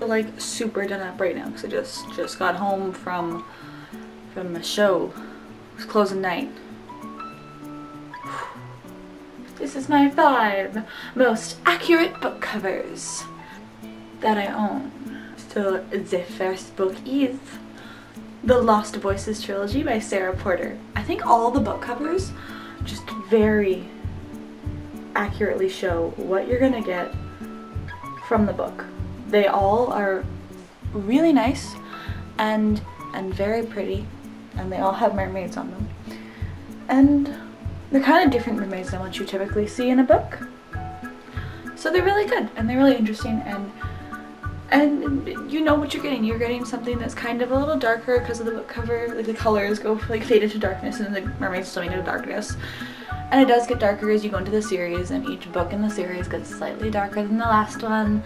Like super done up right now because I just got home from a show. It was closing night. This is my 5 most accurate book covers that I own. So the first book is The Lost Voices trilogy by Sarah Porter. I think all the book covers just very accurately show what you're gonna get from the book. They all are really nice and very pretty, and they all have mermaids on them. And they're kind of different mermaids than what you typically see in a book. So they're really good and they're really interesting, and you know what you're getting. You're getting something that's kind of a little darker because of the book cover. Like the colors go like fade into darkness and then the mermaids swimming into darkness. And it does get darker as you go into the series, and each book in the series gets slightly darker than the last one.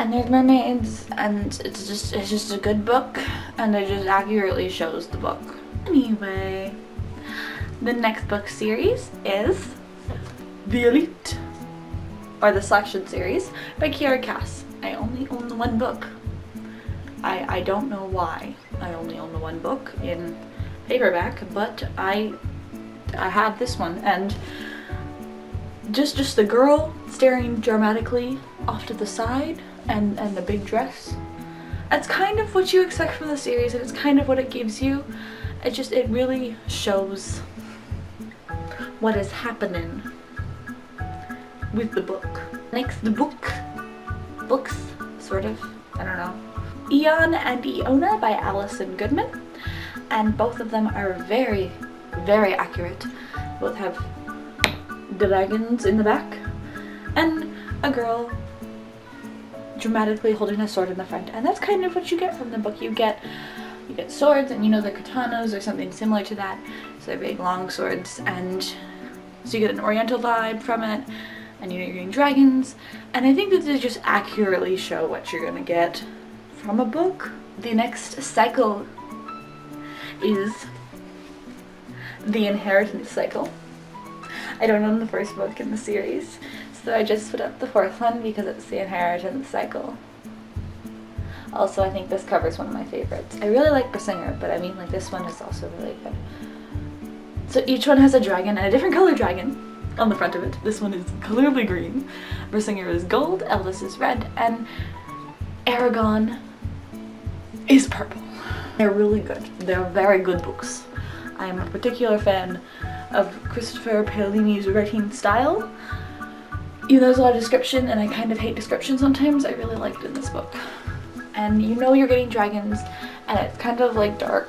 And there's mermaids, and it's just a good book, and it just accurately shows the book. Anyway, the next book series is The Elite, or the Selection series by Kiera Cass. I only own the one book. I don't know why I only own the one book in paperback, but I have this one, and just the girl staring dramatically off to the side and the big dress. That's kind of what you expect from the series, and it's kind of what it gives you. It really shows what is happening with the book. Next books, sort of, I don't know. Eon and Iona by Alison Goodman, and both of them are very, very accurate. Both have dragons in the back and a girl dramatically holding a sword in the front, and that's kind of what you get from the book. You get swords, and you know they're katanas or something similar to that, so they're big long swords, and so you get an oriental vibe from it, and you know you're getting dragons, and I think that they just accurately show what you're gonna get from a book. The next cycle is The Inheritance Cycle. I don't own the first book in the series, so I just put up the 4th one because it's The Inheritance Cycle. Also, I think this cover is one of my favorites. I really like Bersinger, but I mean, like, this one is also really good. So each one has a dragon, and a different color dragon on the front of it. This one is clearly green, Bersinger is gold, Elvis is red, and Aragon is purple. They're really good. They're very good books. I am a particular fan of Christopher Paolini's writing style. Even though there's a lot of description, and I kind of hate description sometimes, I really liked it in this book. And you know you're getting dragons, and it's kind of like dark,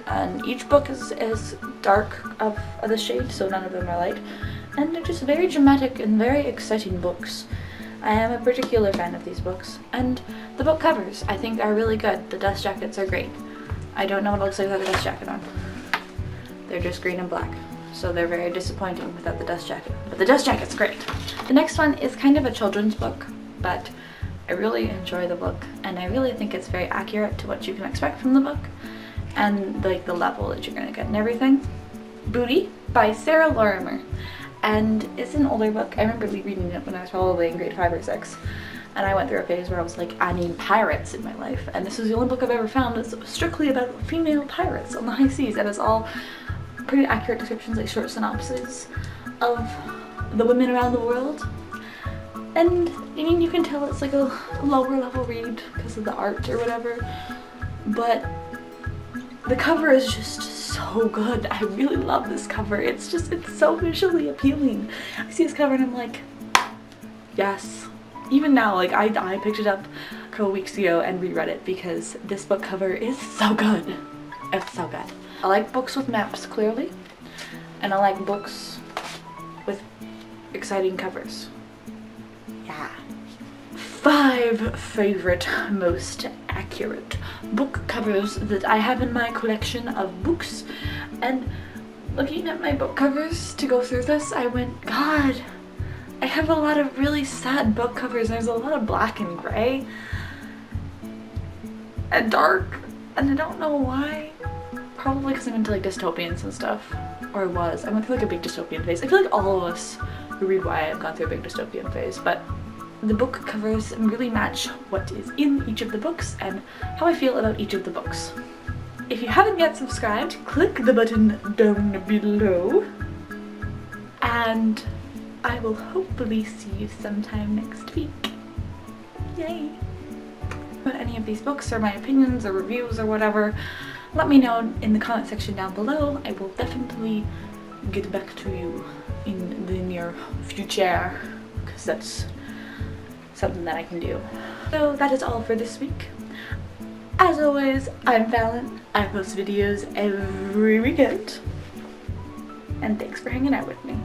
and each book is dark of the shade, so none of them are light, and they're just very dramatic and very exciting books. I am a particular fan of these books, and the book covers I think are really good. The dust jackets are great. I don't know what it looks like without the dust jacket on. They're just green and black, so they're very disappointing without the dust jacket, but the dust jacket's great. The next one is kind of a children's book, but I really enjoy the book, and I really think it's very accurate to what you can expect from the book, and like the level that you're gonna get and everything. Booty by Sarah Lorimer, and it's an older book. I remember reading it when I was probably in grade 5 or 6, and I went through a phase where I was like, I need pirates in my life, and this is the only book I've ever found that's strictly about female pirates on the high seas, and it's all pretty accurate descriptions, like short synopses of the women around the world. And I mean, you can tell it's like a lower level read because of the art or whatever, but the cover is just so good. I really love this cover. It's so visually appealing. I see this cover and I'm like, yes. Even now, like I picked it up a couple weeks ago and reread it because this book cover is so good. It's so good. I like books with maps, clearly, and I like books with exciting covers. Yeah. 5 favorite most accurate book covers that I have in my collection of books, and looking at my book covers to go through this, I went, God, I have a lot of really sad book covers. There's a lot of black and gray and dark, and I don't know why. Probably because I'm into like dystopians and stuff, or I went through like a big dystopian phase. I feel like all of us who read YA have gone through a big dystopian phase, but the book covers really match what is in each of the books and how I feel about each of the books. If you haven't yet subscribed, click the button down below, and I will hopefully see you sometime next week. Yay! About any of these books or my opinions or reviews or whatever, let me know in the comment section down below. I will definitely get back to you in the near future, because that's something that I can do. So that is all for this week. As always, I'm Fallon. I post videos every weekend. And thanks for hanging out with me.